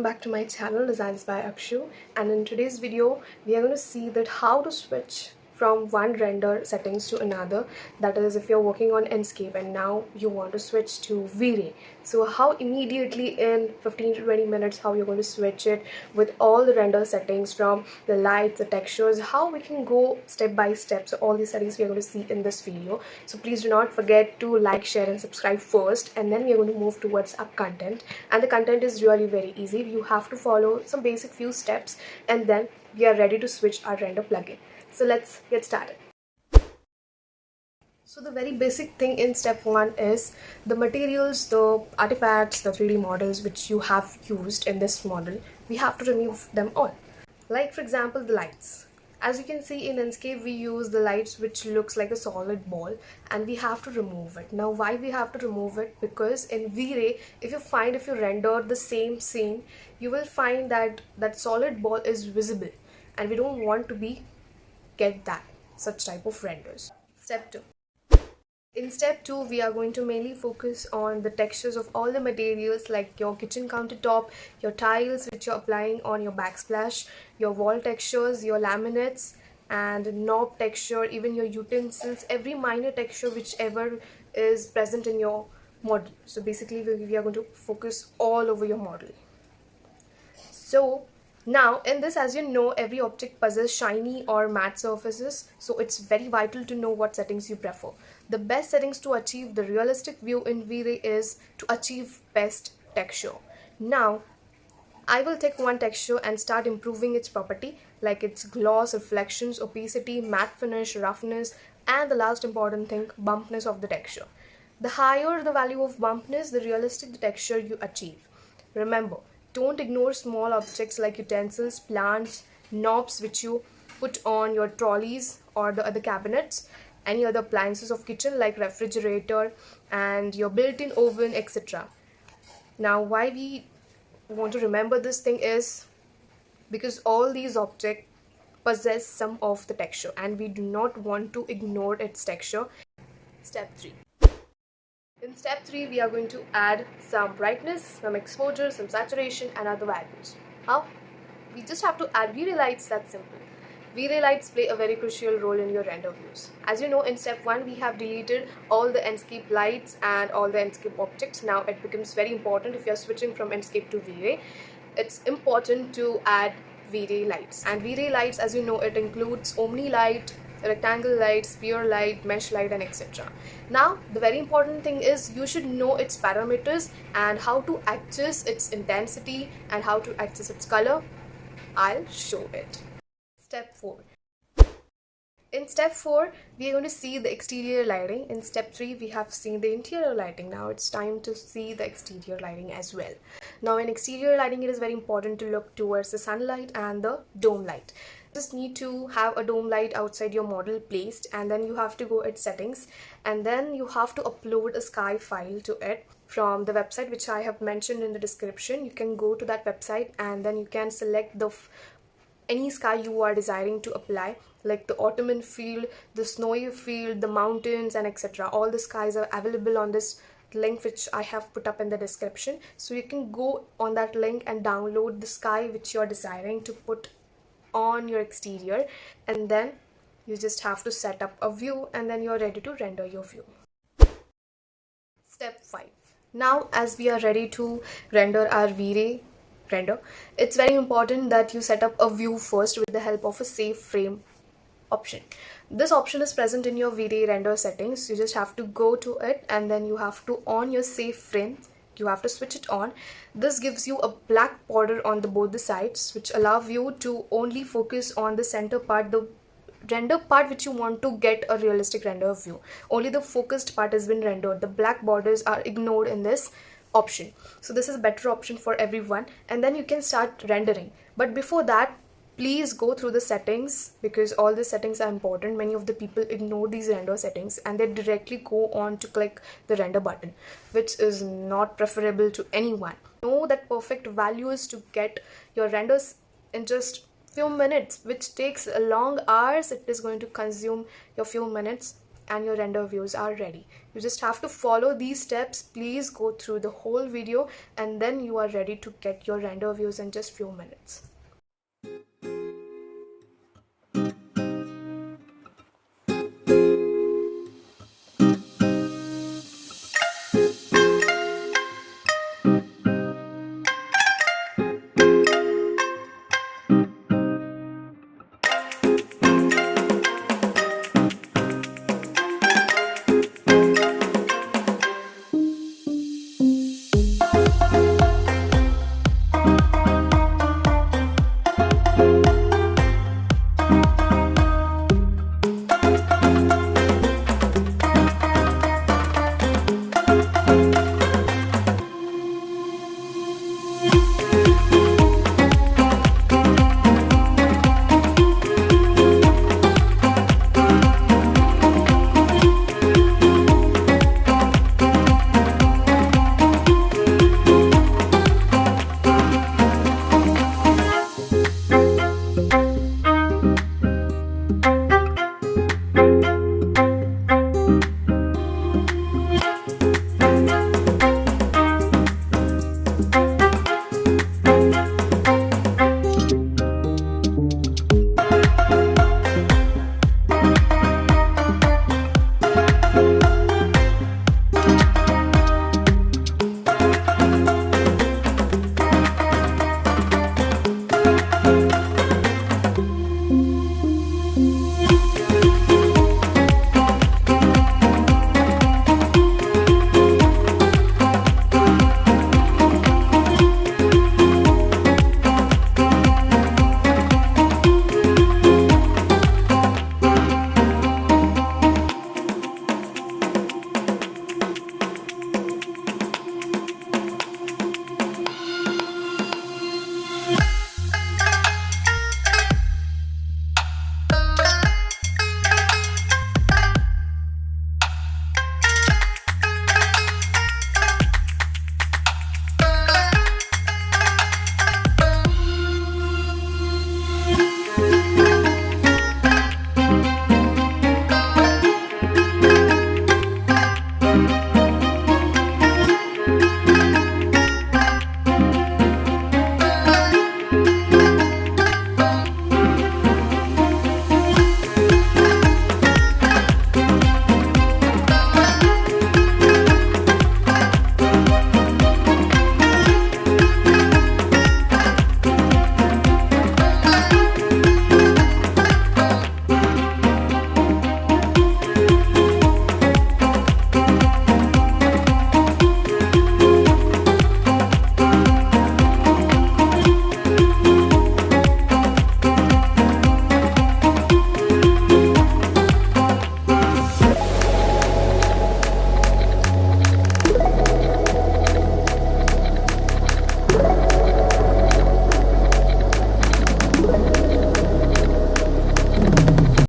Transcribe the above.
welcome back to my channel Designs by Akshu, and in today's video we are going to see that how to switch from one render settings to another. That is, if you're working on Enscape and now you want to switch to V-Ray, so how immediately in 15 to 20 minutes how you're going to switch it with all the render settings, from the lights, the textures, how we can go step by step. So all these settings we are going to see in this video. So please do not forget to like, share and subscribe first, and then we are going to move towards our content. And the content is really very easy. You have to follow some basic few steps and then we are ready to switch our render plugin. So let's get started. So the very basic thing in step 1 is the materials, the artifacts, the 3D models which you have used in this model. We have to remove them all. Like for example, the lights. As you can see in Enscape, we use the lights which looks like a solid ball, and we have to remove it. Now why we have to remove it? Because in V-Ray, if you render the same scene, you will find that that solid ball is visible, and we don't want to get that such type of renders. Step 2. In step 2, we are going to mainly focus on the textures of all the materials, like your kitchen countertop, your tiles which you're applying on your backsplash, your wall textures, your laminates and knob texture, even your utensils, every minor texture whichever is present in your model. So basically we are going to focus all over your model. So now in this, as you know, every object possesses shiny or matte surfaces, so it's very vital to know what settings you prefer. The best settings to achieve the realistic view in V-Ray is to achieve best texture. Now I will take one texture and start improving its property, like its gloss, reflections, opacity, matte finish, roughness, and the last important thing, bumpness of the texture. The higher the value of bumpness, the realistic the texture you achieve. Remember, don't ignore small objects like utensils, plants, knobs which you put on your trolleys or the other cabinets, any other appliances of kitchen like refrigerator and your built-in oven, etc. Now why we want to remember this thing is because all these objects possess some of the texture and we do not want to ignore its texture. Step 3. In step 3, we are going to add some brightness, some exposure, some saturation and other values. How? We just have to add V-Ray lights, that's simple. V-Ray lights play a very crucial role in your render views. As you know, in step 1, we have deleted all the Enscape lights and all the Enscape objects. Now it becomes very important if you are switching from Enscape to V-Ray. It's important to add V-Ray lights. And V-Ray lights, as you know, it includes Omni light, rectangle light, sphere light, mesh light and etc. Now the very important thing is you should know its parameters and how to adjust its intensity and how to adjust its color. I'll show it. Step 4. In step 4, we are going to see the exterior lighting. In step 3, we have seen the interior lighting. Now it's time to see the exterior lighting as well. Now in exterior lighting, it is very important to look towards the sunlight and the dome light. You just need to have a dome light outside your model placed, and then you have to go at settings, and then you have to upload a sky file to it from the website which I have mentioned in the description. You can go to that website and then you can select any sky you are desiring to apply, like the autumn field, the snowy field, the mountains and etc. All the skies are available on this link which I have put up in the description. So you can go on that link and download the sky which you are desiring to put on your exterior, and then you just have to set up a view and then you're ready to render your view. Step 5. Now as we are ready to render our V-Ray render, it's very important that you set up a view first with the help of a save frame option. This option is present in your V-Ray render settings. You just have to go to it and then you have to on your save frame. You have to switch it on. This gives you a black border on both the sides, which allow you to only focus on the center part, the render part which you want to get a realistic render view. Only the focused part has been rendered. The black borders are ignored in this option. So this is a better option for everyone, and then you can start rendering. But before that, please go through the settings, because all the settings are important. Many of the people ignore these render settings and they directly go on to click the render button, which is not preferable to anyone. Know that perfect values to get your renders in just few minutes, which takes long hours. It is going to consume your few minutes, and your render views are ready. You just have to follow these steps. Please go through the whole video and then you are ready to get your render views in just few minutes.